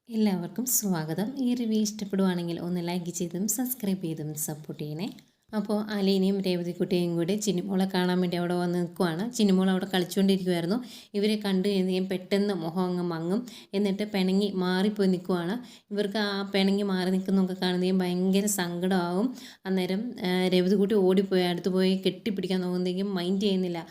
എല്ലാവർക്കും സ്വാഗതം. ഈ റിവ്യൂ ഇഷ്ടപ്പെടുവാണെങ്കിൽ ഒന്ന് ലൈക്ക് ചെയ്തും സബ്സ്ക്രൈബ് ചെയ്തും സപ്പോർട്ട് ചെയ്യണേ. അപ്പോൾ അലീനയും രേവതിക്കുട്ടിയും കൂടി ചിന്നിമോളെ കാണാൻ വേണ്ടി അവിടെ വന്ന് നിൽക്കുവാണ്. ചിന്നിമോൾ അവിടെ കളിച്ചുകൊണ്ടിരിക്കുമായിരുന്നു. ഇവരെ കണ്ടു കഴിഞ്ഞാൽ പെട്ടെന്ന് മുഖം അങ്ങ് മങ്ങും. എന്നിട്ട് പിണങ്ങി മാറിപ്പോയി നിൽക്കുവാണ്. ഇവർക്ക് ആ പിണങ്ങി മാറി നിൽക്കുന്നതൊക്കെ കാണുന്നതും ഭയങ്കര സങ്കടമാകും. അന്നേരം രേവതിക്കുട്ടി ഓടിപ്പോയി അടുത്ത് പോയി കെട്ടിപ്പിടിക്കാൻ നോക്കുന്നെങ്കിലും മൈൻഡ് ചെയ്യുന്നില്ല.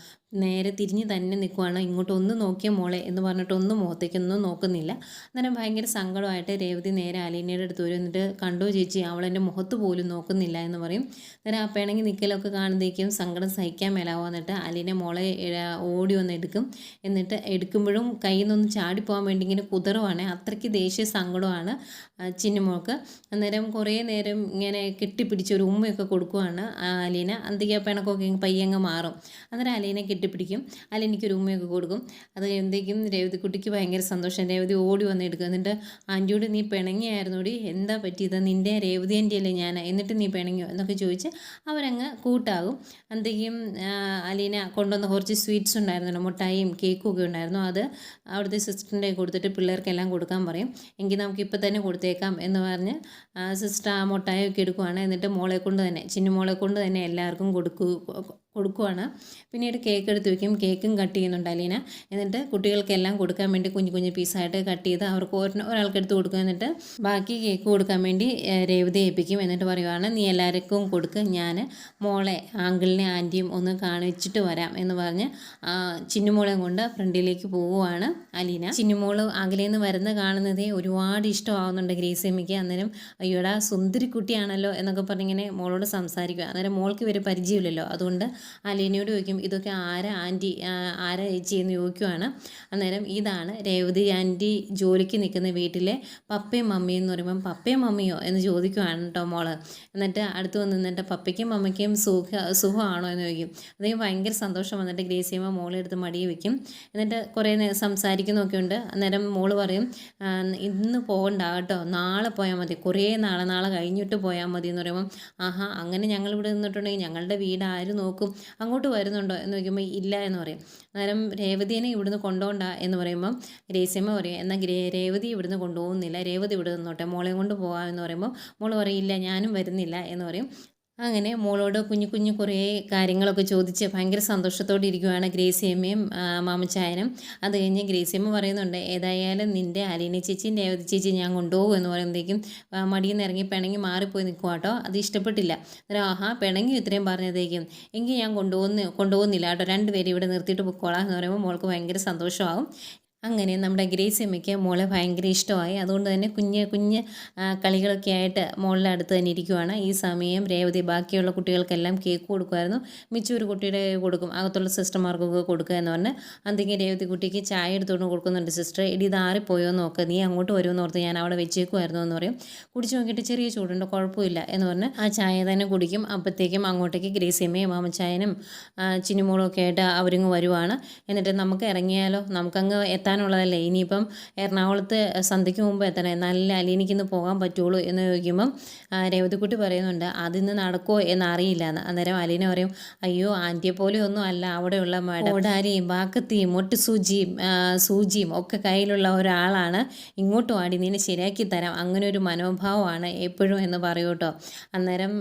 നേരെ തിരിഞ്ഞ് തന്നെ നിൽക്കുവാണ്. ഇങ്ങോട്ട് ഒന്ന് നോക്കിയ മോളെ എന്ന് പറഞ്ഞിട്ട് ഒന്നും മുഖത്തേക്കൊന്നും നോക്കുന്നില്ല. അന്നേരം ഭയങ്കര സങ്കടമായിട്ട് രേവതി നേരെ അലീനയുടെ അടുത്ത് വരും. എന്നിട്ട് കണ്ടോ ചേച്ചി, അവളെൻ്റെ മുഖത്ത് പോലും നോക്കുന്നില്ല എന്ന് പറയും. അന്നേരം ആ പിണങ്ങി നിൽക്കലൊക്കെ കാണുന്നതേക്കും സങ്കടം സഹിക്കാൻ മേലാവും. എന്നിട്ട് അലീന മോളെ ഓടി വന്ന് എടുക്കും. എന്നിട്ട് എടുക്കുമ്പോഴും കയ്യിൽ നിന്നൊന്ന് ചാടിപ്പോകാൻ വേണ്ടി ഇങ്ങനെ കുതിറുവാണ്. അത്രയ്ക്ക് ദേഷ്യ സങ്കടമാണ് ചിന്നുമോൾക്ക്. അന്നേരം കുറേ നേരം ഇങ്ങനെ കെട്ടിപ്പിടിച്ച് ഒരു ഉമ്മയൊക്കെ കൊടുക്കുവാണ് അലീന. അന്തിക്ക് ആ പിണക്കൊക്കെ പയ്യങ്ങ് മാറും. അന്നേരം അലീന കെട്ടിപ്പിടിക്കും. അലീനയ്ക്കൊരു ഉമ്മയൊക്കെ കൊടുക്കും. അത് എന്തെങ്കിലും രേവതിക്കുട്ടിക്ക് ഭയങ്കര സന്തോഷം. രേവതി ഓടി വന്ന് എടുക്കും. എന്നിട്ട് ആൻറ്റിയോട് നീ പിണങ്ങിയായിരുന്നോടി, എന്താ പറ്റിയത്, നിൻ്റെ രേവതി ആൻറ്റി അല്ലേ ഞാൻ, എന്നിട്ട് നീ പിണങ്ങിയോ എന്നൊക്കെ ചോദിച്ച് അവരങ്ങ് കൂട്ടാകും. എന്തെങ്കിലും അലീന കൊണ്ടുവന്ന കുറച്ച് സ്വീറ്റ്സ് ഉണ്ടായിരുന്നല്ലോ, മുട്ടായിയും കേക്കും ഒക്കെ ഉണ്ടായിരുന്നു. അത് അവിടുത്തെ സിസ്റ്ററിൻ്റെ കൊടുത്തിട്ട് പിള്ളേർക്കെല്ലാം കൊടുക്കാൻ പറയും. എങ്കിൽ നമുക്ക് ഇപ്പോൾ തന്നെ കൊടുത്തേക്കാം എന്ന് പറഞ്ഞ് സിസ്റ്റർ ആ മുട്ടായൊക്കെ എടുക്കുവാണ്. എന്നിട്ട് മോളെ കൊണ്ട് തന്നെ, ചിന്നുമോളെ കൊണ്ട് തന്നെ എല്ലാവർക്കും കൊടുക്കുവാണ്. പിന്നീട് കേക്ക് എടുത്ത് വയ്ക്കും. കേക്കും കട്ട് ചെയ്യുന്നുണ്ട് അലീന. എന്നിട്ട് കുട്ടികൾക്കെല്ലാം കൊടുക്കാൻ വേണ്ടി കുഞ്ഞു കുഞ്ഞു പീസായിട്ട് കട്ട് ചെയ്ത് അവർക്ക് ഒരാൾക്ക് എടുത്ത് കൊടുക്കും. എന്നിട്ട് ബാക്കി കേക്ക് കൊടുക്കാൻ വേണ്ടി രേവതി ഏൽപ്പിക്കും. എന്നിട്ട് പറയുവാണ്, നീ എല്ലാവർക്കും കൊടുക്ക്, ഞാൻ മോളെ ആങ്കിളിനെ ആൻറ്റിയും ഒന്ന് കാണിച്ചിട്ട് വരാം എന്ന് പറഞ്ഞ് ചിന്നുമോളെയും കൊണ്ട് ഫ്രണ്ടിലേക്ക് പോവുകയാണ് അലീന. ചിന്നുമോള് അകലേന്ന് വരുന്ന കാണുന്നതേ ഒരുപാട് ഇഷ്ടമാവുന്നുണ്ട് ഗ്രേസിയമ്മയ്ക്ക്. അന്നേരം അയ്യോടാ സുന്ദരി കുട്ടിയാണല്ലോ എന്നൊക്കെ പറഞ്ഞിങ്ങനെ മോളോട് സംസാരിക്കുക. അന്നേരം മോൾക്ക് ഇവർ പരിചയമില്ലല്ലോ. അതുകൊണ്ട് അലീനയോട് ചോദിക്കും, ഇതൊക്കെ ആരാ ആൻറ്റി, ആരാ ചേച്ചി എന്ന് ചോദിക്കുവാണ്. അന്നേരം ഇതാണ് രേവതി ആൻറ്റി ജോലിക്ക് നിൽക്കുന്ന വീട്ടിലെ പപ്പയും മമ്മിയും എന്ന് പറയുമ്പം പപ്പയും മമ്മിയോ എന്ന് ചോദിക്കുവാണ് കേട്ടോ മോള്. എന്നിട്ട് അടുത്ത് വന്ന് നിന്നിട്ട് പപ്പയ്ക്കും മമ്മിക്കും സുഖമാണോ എന്ന് ചോദിക്കും. അദ്ദേഹം ഭയങ്കര സന്തോഷം വന്നിട്ട് ഗ്രേസിയമ്മ മോളെ എടുത്ത് മടിയിൽ വയ്ക്കും. എന്നിട്ട് കുറേ സംസാരിക്കുന്നൊക്കെ ഉണ്ട്. അന്നേരം മോള് പറയും, ഇന്ന് പോകണ്ട കേട്ടോ, നാളെ പോയാൽ മതി, കുറേ നാളെ കഴിഞ്ഞിട്ട് പോയാൽ മതി എന്ന് പറയുമ്പം, ആഹാ അങ്ങനെ ഞങ്ങളിവിടെ നിന്നിട്ടുണ്ടെങ്കിൽ ഞങ്ങളുടെ വീട് ആര് നോക്കും, അങ്ങോട്ട് വരുന്നുണ്ടോ എന്ന് ചോദിക്കുമ്പോൾ ഇല്ല എന്ന് പറയും. അന്നേരം രേവതിനെ ഇവിടുന്ന് കൊണ്ടുപോകണ്ട എന്ന് പറയുമ്പം ഗ്രേസിയമ്മ പറയും, എന്നാൽ രേവതി ഇവിടുന്ന് കൊണ്ടുപോകുന്നില്ല, രേവതി ഇവിടെ നിന്നോട്ടെ, മോളെയും കൊണ്ട് പോകാം എന്ന് പറയുമ്പോൾ മോൾ പറയില്ല ഞാനും വരുന്നില്ല എന്ന് പറയും. അങ്ങനെ മോളോട് കുഞ്ഞു കുറേ കാര്യങ്ങളൊക്കെ ചോദിച്ച് ഭയങ്കര സന്തോഷത്തോടെ ഇരിക്കുവാണ് ഗ്രേസിയമ്മയും മാമച്ചായനും. അത് കഴിഞ്ഞ് ഗ്രേസിയമ്മ പറയുന്നുണ്ട്, ഏതായാലും നിൻ്റെ അലീന ചേച്ചിയും രേവതി ചേച്ചി ഞാൻ കൊണ്ടുപോകും എന്ന് പറയുമ്പോഴത്തേക്കും മടിയിൽ നിന്ന് ഇറങ്ങി പിണങ്ങി മാറിപ്പോയി നിൽക്കുക കേട്ടോ. അത് ഇഷ്ടപ്പെട്ടില്ല. അന്നേരം ആഹാ പിണങ്ങി ഇത്രയും പറഞ്ഞതേക്കും, എങ്കിൽ ഞാൻ കൊണ്ടുപോകുന്നില്ല കേട്ടോ, രണ്ടുപേരും ഇവിടെ നിർത്തിയിട്ട് പൊക്കോളാം എന്ന് പറയുമ്പോൾ മോൾക്ക് ഭയങ്കര സന്തോഷമാകും. അങ്ങനെ നമ്മുടെ ഗ്രേസിയമ്മയ്ക്ക് മോളെ ഭയങ്കര ഇഷ്ടമായി. അതുകൊണ്ട് തന്നെ കുഞ്ഞ് കളികളൊക്കെ ആയിട്ട് മോളുടെ അടുത്ത് തന്നെ ഇരിക്കുവാണ്. ഈ സമയം രേവതി ബാക്കിയുള്ള കുട്ടികൾക്കെല്ലാം കേക്ക് കൊടുക്കുമായിരുന്നു. മിച്ചു ഒരു കുട്ടിയുടെ കൊടുക്കും, അകത്തുള്ള സിസ്റ്റർമാർക്കൊക്കെ കൊടുക്കുക എന്ന് പറഞ്ഞ് എന്തെങ്കിലും രേവതി കുട്ടിക്ക് ചായ എടുത്തുകൊണ്ട് കൊടുക്കുന്നുണ്ട്. സിസ്റ്റർ ഇടി ഇതാറിപ്പോയോ നോക്ക്, നീ അങ്ങോട്ട് വരുമെന്ന് ഓർത്ത് ഞാൻ അവിടെ വെച്ചേക്കുമായിരുന്നു എന്ന് പറയും. കുടിച്ച് നോക്കിയിട്ട് ചെറിയ ചൂടുണ്ട്, കുഴപ്പമില്ല എന്ന് പറഞ്ഞ് ആ ചായ തന്നെ കുടിക്കും. അപ്പോഴത്തേക്കും അങ്ങോട്ടേക്ക് ഗ്രേസിയമ്മയും മാമച്ചായനും ചിന്നുമോളും ഒക്കെ ആയിട്ട് അവരിങ്ങ് വരുവാണ്. എന്നിട്ട് നമുക്ക് ഇറങ്ങിയാലോ, നമുക്കങ്ങ് എത്താനുള്ളതല്ലേ, ഇനിയിപ്പം എറണാകുളത്ത് സന്ധ്യയ്ക്ക് മുമ്പ് എത്തണേ, നല്ല അലീനിക്കിന്ന് പോകാൻ പറ്റുള്ളൂ എന്ന് ചോദിക്കുമ്പം രേവതിക്കുട്ടി പറയുന്നുണ്ട്, അതിന്ന് നടക്കുമോ എന്നറിയില്ല എന്ന്. അന്നേരം അലീന പറയും, അയ്യോ ആൻറ്റിയെ പോലെ ഒന്നും അല്ല അവിടെയുള്ള ഓടാരിയും വാക്കത്തിയും മൊട്ട് സൂചിയും ഒക്കെ കയ്യിലുള്ള ഒരാളാണ്, ഇങ്ങോട്ടും ആടി നിന്നെ ശരിയാക്കി തരാം, അങ്ങനെ ഒരു മനോഭാവമാണ് എപ്പോഴും എന്ന് പറയൂ കേട്ടോ. അന്നേരം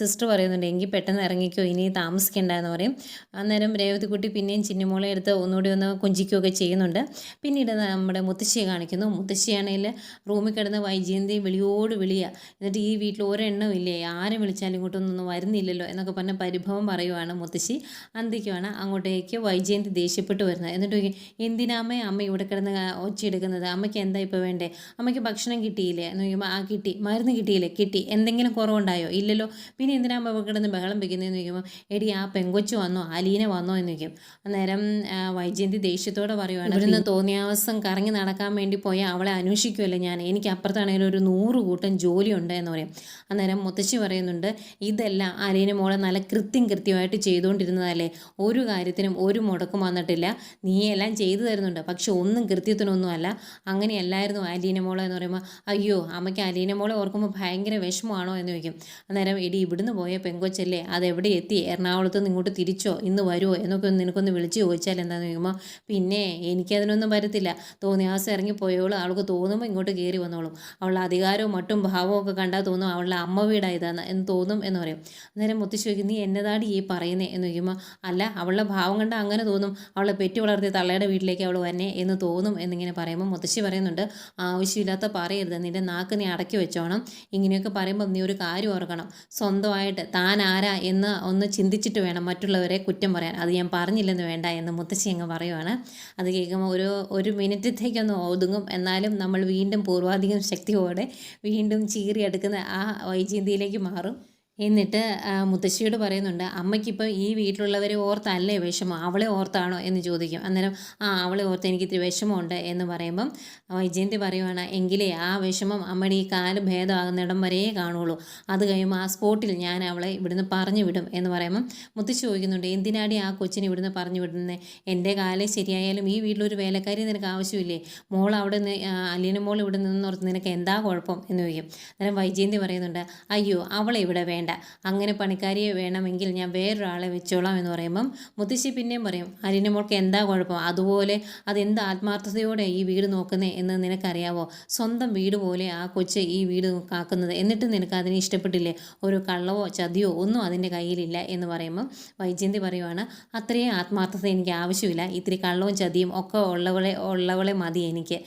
സിസ്റ്റർ പറയുന്നുണ്ട്, എങ്കിൽ പെട്ടെന്ന് ഇറങ്ങിക്കോ, ഇനി താമസിക്കേണ്ട എന്ന് പറയും. അന്നേരം രേവതിക്കുട്ടി പിന്നെയും ചിന്നുമോളെ എടുത്ത് ഒന്നുകൂടി ഒന്ന് കൊഞ്ചിക്കുകയൊക്കെ ചെയ്യുന്നുണ്ട്. പിന്നീട് നമ്മുടെ മുത്തശ്ശിയെ കാണിക്കുന്നു. മുത്തശ്ശിയാണെങ്കിൽ റൂമിൽ കിടന്ന് വൈജയന്തി വിളിയോട് വിളിയാണ്. എന്നിട്ട് ഈ വീട്ടിൽ ഒരെണ്ണം ഇല്ലേ, ആരെ വിളിച്ചാലും ഇങ്ങോട്ടൊന്നും വരുന്നില്ലല്ലോ എന്നൊക്കെ പറഞ്ഞ പരിഭവം പറയുവാണ് മുത്തശ്ശി. അന്തിക്കുവാണ് അങ്ങോട്ടേക്ക് വൈജയന്തി ദേഷ്യപ്പെട്ട് വരുന്നത്. എന്നിട്ട് എന്തിനാമ്മേ അമ്മ ഇവിടെ കിടന്ന് ഒച്ചയെടുക്കുന്നത്, അമ്മയ്ക്ക് എന്താ ഇപ്പോൾ വേണ്ടേ, അമ്മയ്ക്ക് ഭക്ഷണം കിട്ടിയില്ലേ എന്ന് ചോദിക്കുമ്പോൾ ആ കിട്ടി, മരുന്ന് കിട്ടിയില്ലേ, കിട്ടി, എന്തെങ്കിലും കുറവുണ്ടായോ, ഇല്ലല്ലോ, പിന്നെ എന്തിനാ അമ്മ കിടന്ന് ബഹളം വെക്കുന്നതെന്ന് ചോദിക്കുമ്പോൾ എടി ആ പെങ്കൊച്ചു വന്നോ അലീന വന്നോ എന്ന് ചോദിക്കും. അന്നേരം വൈജയന്തി ദേഷ്യത്തോടെ പറയുവാണ്, ഇവിടുന്ന് തോന്നിയാവസം കറങ്ങി നടക്കാൻ വേണ്ടി പോയാൽ അവളെ അന്വേഷിക്കുമല്ലോ ഞാൻ, എനിക്ക് അപ്പുറത്താണെങ്കിലും ഒരു 100 കൂട്ടം ജോലിയുണ്ട് എന്ന് പറയും. അന്നേരം മുത്തശ്ശി പറയുന്നുണ്ട്, ഇതെല്ലാം അലീന മോളെ നല്ല കൃത്യമായിട്ട് ചെയ്തുകൊണ്ടിരുന്നതല്ലേ, ഒരു കാര്യത്തിനും ഒരു മുടക്കും വന്നിട്ടില്ല, നീയെല്ലാം ചെയ്തു തരുന്നുണ്ട്, പക്ഷെ ഒന്നും കൃത്യത്തിനൊന്നും അല്ല, അങ്ങനെയല്ലായിരുന്നു അലീന മോളെ എന്ന് പറയുമ്പോൾ അയ്യോ അമ്മയ്ക്ക് അലീന മോളെ ഓർക്കുമ്പോൾ ഭയങ്കര വിഷമമാണോ എന്ന് ചോദിക്കും. അന്നേരം എടി ഇവിടുന്ന് പോയ പെങ്കൊച്ചല്ലേ, അതെവിടെ എത്തി, എറണാകുളത്ത് നിന്ന് ഇങ്ങോട്ട് തിരിച്ചോ, ഇന്ന് വരുമോ എന്നൊക്കെ നിനക്കൊന്ന് വിളിച്ച് ചോദിച്ചാൽ എന്താണെന്ന് ചോദിക്കുമ്പോൾ പിന്നെ എനിക്കതിന് ജീവനൊന്നും വരത്തില്ല, തോന്നിയാസം ഇറങ്ങിപ്പോയോളും, അവൾക്ക് തോന്നുമ്പോൾ ഇങ്ങോട്ട് കയറി വന്നോളും, അവളുടെ അധികാരവും മറ്റും ഭാവവും ഒക്കെ കണ്ടാൽ തോന്നും അവളുടെ അമ്മ വീടായതാണ് എന്ന് തോന്നും എന്ന് പറയും. അന്നേരം മുത്തശ്ശി ചോദിക്കും, നീ എന്നതാടി ഈ പറയുന്നേ എന്ന് ചോദിക്കുമ്പോൾ, അല്ല അവളുടെ ഭാവം കണ്ടാൽ അങ്ങനെ തോന്നും, അവളെ പെറ്റി വളർത്തിയ തള്ളയുടെ വീട്ടിലേക്ക് അവൾ വന്നെ എന്ന് തോന്നും എന്നിങ്ങനെ പറയുമ്പോൾ മുത്തശ്ശി പറയുന്നുണ്ട്, ആവശ്യമില്ലാത്ത പറയരുത്, നിൻ്റെ നാക്ക് നീ അടക്കി വെച്ചോണം. ഇങ്ങനെയൊക്കെ പറയുമ്പോൾ നീ ഒരു കാര്യം ഓർക്കണം, സ്വന്തമായിട്ട് താൻ ആരാ എന്ന് ഒന്ന് ചിന്തിച്ചിട്ട് വേണം മറ്റുള്ളവരെ കുറ്റം പറയാൻ. അത് ഞാൻ പറഞ്ഞില്ലെന്ന് വേണ്ട എന്ന് മുത്തശ്ശി അങ്ങ് പറയുവാണ്. അത് കേൾക്കുമ്പോൾ ഒരു മിനിറ്റത്തേക്കൊന്ന് ഒതുങ്ങും. എന്നാലും നമ്മൾ വീണ്ടും പൂർവാധികം ശക്തിയോടെ വീണ്ടും ചീറിയെടുക്കുന്ന ആ വൈജയന്തിയിലേക്ക് മാറും. എന്നിട്ട് മുത്തശ്ശിയോട് പറയുന്നുണ്ട്, അമ്മയ്ക്കിപ്പോൾ ഈ വീട്ടിലുള്ളവരെ ഓർത്തല്ലേ വിഷമം, അവളെ ഓർത്താണോ എന്ന് ചോദിക്കും. അന്നേരം അവളെ ഓർത്ത് എനിക്ക് ഇത്തിരി വിഷമമുണ്ട് എന്ന് പറയുമ്പം വൈജയന്തി പറയുവാണ്, എങ്കിലേ ആ വിഷമം അമ്മയുടെ ഈ കാല് ഭേദമാകുന്നിടം വരേ കാണുള്ളൂ, അത് കഴിയുമ്പോൾ ആ സ്പോട്ടിൽ ഞാൻ അവളെ ഇവിടുന്ന് പറഞ്ഞു വിടും എന്ന് പറയുമ്പം മുത്തശ്ശി ചോദിക്കുന്നുണ്ട്, എന്തിനാടി ആ കൊച്ചിനെ ഇവിടുന്ന് പറഞ്ഞു വിടുന്നത്, എൻ്റെ കാലം ശരിയായാലും ഈ വീട്ടിലൊരു വേലക്കാരി നിനക്ക് ആവശ്യമില്ലേ, മോൾ അവിടെ നിന്ന് അലീന മോൾ ഇവിടെ നിന്നോർത്ത് നിനക്ക് എന്താ കുഴപ്പം എന്ന് ചോദിക്കും. അന്നേരം വൈജയന്തി പറയുന്നുണ്ട്, അയ്യോ അവളെ ഇവിടെ വേണ്ട, അങ്ങനെ പണിക്കാരിയെ വേണമെങ്കിൽ ഞാൻ വേറൊരാളെ വെച്ചോളാം എന്ന് പറയുമ്പം മുത്തശ്ശി പിന്നെയും പറയും, അലീന മോൾക്ക് എന്താ കുഴപ്പം, അതുപോലെ അതെന്ത് ആത്മാർത്ഥതയോടെ ഈ വീട് നോക്കുന്നേ എന്ന് നിനക്കറിയാവോ, സ്വന്തം വീട് പോലെ ആ കൊച്ച് ഈ വീട് കാക്കുന്നത്, എന്നിട്ട് നിനക്ക് അതിനെ ഇഷ്ടപ്പെട്ടില്ലേ, ഒരു കള്ളവോ ചതിയോ ഒന്നും അതിൻ്റെ കയ്യിലില്ല എന്ന് പറയുമ്പം വൈജയന്തി പറയുവാണ്, അത്രയും ആത്മാർത്ഥത എനിക്ക് ആവശ്യമില്ല, ഇത്തിരി കള്ളവും ചതിയും ഒക്കെ ഉള്ളവളെ മതി എനിക്ക്,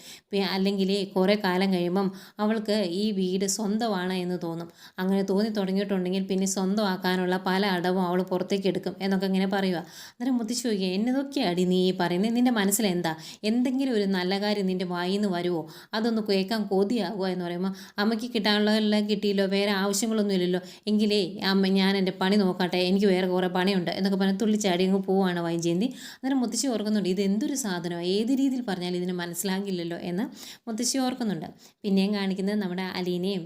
അല്ലെങ്കിൽ കുറേ കാലം കഴിയുമ്പം അവൾക്ക് ഈ വീട് സ്വന്തമാണ് എന്ന് തോന്നും, അങ്ങനെ തോന്നി തുടങ്ങിയിട്ടുണ്ടെങ്കിൽ പിന്നെ സ്വന്തമാക്കാനുള്ള പല അടവും അവൾ പുറത്തേക്ക് എടുക്കും എന്നൊക്കെ ഇങ്ങനെ പറയുക. അന്നേരം മുത്തശ്ശി ചോദിക്കുക, എന്നതൊക്കെയാടി നീ പറയുന്നത്, നിൻ്റെ മനസ്സിലെന്താ, എന്തെങ്കിലും ഒരു നല്ല കാര്യം നിൻ്റെ വായിൽ നിന്ന് വരുമോ, അതൊന്ന് കേൾക്കാൻ കൊതിയാകുക എന്ന് പറയുമ്പോൾ, അമ്മയ്ക്ക് കിട്ടാനുള്ളതെല്ലാം കിട്ടിയില്ലോ, വേറെ ആവശ്യങ്ങളൊന്നും ഇല്ലല്ലോ, എങ്കിലേ അമ്മ ഞാൻ എൻ്റെ പണി നോക്കട്ടെ, എനിക്ക് വേറെ കുറേ പണിയുണ്ട് എന്നൊക്കെ പറഞ്ഞ് തുള്ളിച്ചാടി അങ്ങ് പോവുകയാണ് വൈജയന്തി. അന്നേരം മുത്തശ്ശി ഓർക്കുന്നുണ്ട്, ഇത് എന്തൊരു സാധനമാണ്, ഏത് രീതിയിൽ പറഞ്ഞാൽ ഇതിന് മനസ്സിലാകില്ലല്ലോ എന്ന് മുത്തശ്ശി ഓർക്കുന്നുണ്ട്. പിന്നെയും കാണിക്കുന്നത് നമ്മുടെ അലീനയും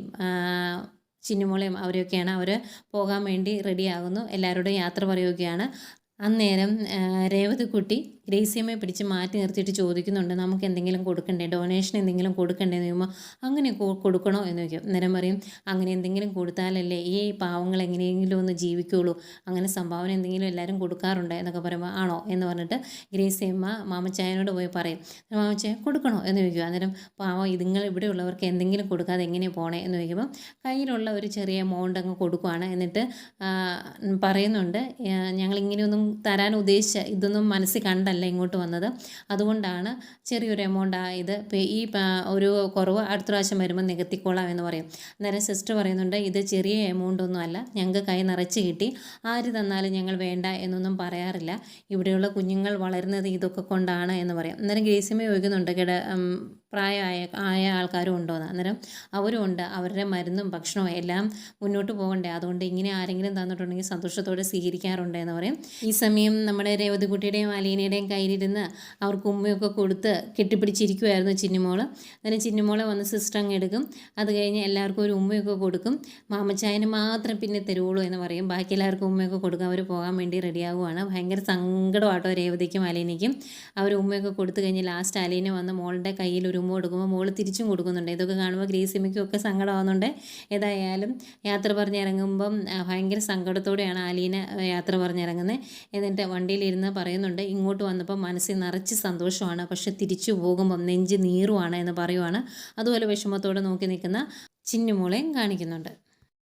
ചിന്നുമോളെയും അവരെയൊക്കെയാണ്. അവർ പോകാൻ വേണ്ടി റെഡിയാകുന്നു, എല്ലാവരോടും യാത്ര പറയുകയാണ്. അന്നേരം രേവതിക്കുട്ടി ഗ്രേസിയമ്മയെ പിടിച്ച് മാറ്റി നിർത്തിയിട്ട് ചോദിക്കുന്നുണ്ട്, നമുക്ക് എന്തെങ്കിലും കൊടുക്കണ്ടേ, ഡൊണേഷൻ എന്തെങ്കിലും കൊടുക്കണ്ടേ എന്ന് ചോദിക്കുമ്പോൾ, അങ്ങനെ കൊടുക്കണോ എന്ന് ചോദിക്കും. അന്നേരം പറയും, അങ്ങനെ എന്തെങ്കിലും കൊടുത്താലല്ലേ ഈ പാവങ്ങൾ എങ്ങനെയെങ്കിലും ഒന്ന് ജീവിക്കുകയുള്ളൂ, അങ്ങനെ സംഭാവന എന്തെങ്കിലും എല്ലാവരും കൊടുക്കാറുണ്ട് എന്നൊക്കെ പറയുമ്പോൾ, ആണോ എന്ന് പറഞ്ഞിട്ട് ഗ്രേസിയമ്മ മാമച്ചായനോട് പോയി പറയും. മാമച്ചായ കൊടുക്കണോ എന്ന് ചോദിക്കും. അന്നേരം പാവം ഇതുങ്ങൾ ഇവിടെ ഉള്ളവർക്ക് എന്തെങ്കിലും കൊടുക്കാതെ എങ്ങനെ പോണേ എന്ന് ചോദിക്കുമ്പോൾ കയ്യിലുള്ള ഒരു ചെറിയ എമൗണ്ട് അങ്ങ് കൊടുക്കുവാണ്. എന്നിട്ട് പറയുന്നുണ്ട്, ഞങ്ങളിങ്ങനെയൊന്നും തരാൻ ഉദ്ദേശിച്ച ഇതൊന്നും മനസ്സിൽ കണ്ടല്ല ഇങ്ങോട്ട് വന്നത്, അതുകൊണ്ടാണ് ചെറിയൊരു എമൗണ്ട് ആയത്, ഈ ഒരു കുറവ് അടുത്ത പ്രാവശ്യം വരുമ്പോൾ നികത്തിക്കോളാം എന്ന് പറയും. അന്നേരം സിസ്റ്റർ പറയുന്നുണ്ട്, ഇത് ചെറിയ എമൗണ്ട് ഒന്നും അല്ല, ഞങ്ങൾക്ക് കൈ നിറച്ച് കിട്ടി, ആര് തന്നാലും ഞങ്ങൾ വേണ്ട എന്നൊന്നും പറയാറില്ല, ഇവിടെയുള്ള കുഞ്ഞുങ്ങൾ വളരുന്നത് ഇതൊക്കെ കൊണ്ടാണ് എന്ന് പറയും. അന്നേരം ഗ്രേസിയമ്മ ചോദിക്കുന്നുണ്ട്, പ്രായമായ ആൾക്കാരും ഉണ്ടോയെന്ന്. അന്നേരം അവരും ഉണ്ട്, അവരുടെ മരുന്നും ഭക്ഷണവും എല്ലാം മുന്നോട്ട് പോകണ്ടേ, അതുകൊണ്ട് ഇങ്ങനെ ആരെങ്കിലും തന്നിട്ടുണ്ടെങ്കിൽ സന്തോഷത്തോടെ സ്വീകരിക്കാറുണ്ട് എന്ന് പറയും. ഈ സമയം നമ്മുടെ രേവതിക്കുട്ടിയുടെയും അലീനയുടെയും കയ്യിലിരുന്ന് അവർക്ക് ഉമ്മയൊക്കെ കൊടുത്ത് കെട്ടിപ്പിടിച്ചിരിക്കുമായിരുന്നു ചിന്നുമോള്. അന്നേരം ചിന്നുമോളെ വന്ന് സിസ്റ്റർ അങ്ങ് എടുക്കും, അത് കഴിഞ്ഞ് എല്ലാവർക്കും ഒരു ഉമ്മയൊക്കെ കൊടുക്കും, മാമച്ചായന് മാത്രം പിന്നെ തരുവുള്ളൂ എന്ന് പറയും, ബാക്കി എല്ലാവർക്കും ഉമ്മയൊക്കെ കൊടുക്കും. അവർ പോകാൻ വേണ്ടി റെഡിയാകുവാണ്. ഭയങ്കര സങ്കടമാട്ടോ രേവതിക്കും അലീനയ്ക്കും. അവർ ഉമ്മയൊക്കെ കൊടുത്തു കഴിഞ്ഞ് ലാസ്റ്റ് അലീന വന്ന് മോളുടെ കയ്യിൽ ഒരു ഉമ്മ കൊടുക്കുമ്പോൾ മോള് തിരിച്ചും കൊടുക്കുന്നുണ്ട്. ഇതൊക്കെ കാണുമ്പോൾ ഗ്രേസിയമ്മയ്ക്കും ഒക്കെ സങ്കടമാകുന്നുണ്ട്. ഏതായാലും യാത്ര പറഞ്ഞിറങ്ങുമ്പം ഭയങ്കര സങ്കടത്തോടെയാണ് അലീന യാത്ര പറഞ്ഞിറങ്ങുന്നത്. എന്നിട്ട് വണ്ടിയിലിരുന്ന് പറയുന്നുണ്ട്, ഇങ്ങോട്ട് വന്നപ്പോൾ മനസ്സിൽ നിറച്ച് സന്തോഷമാണ്, പക്ഷെ തിരിച്ചു പോകുമ്പം നെഞ്ച് നീറുവാണ് എന്ന് പറയുവാണ്. അതുപോലെ വിഷമത്തോടെ നോക്കി നിൽക്കുന്ന ചിന്നുമോളെയും കാണിക്കുന്നുണ്ട്.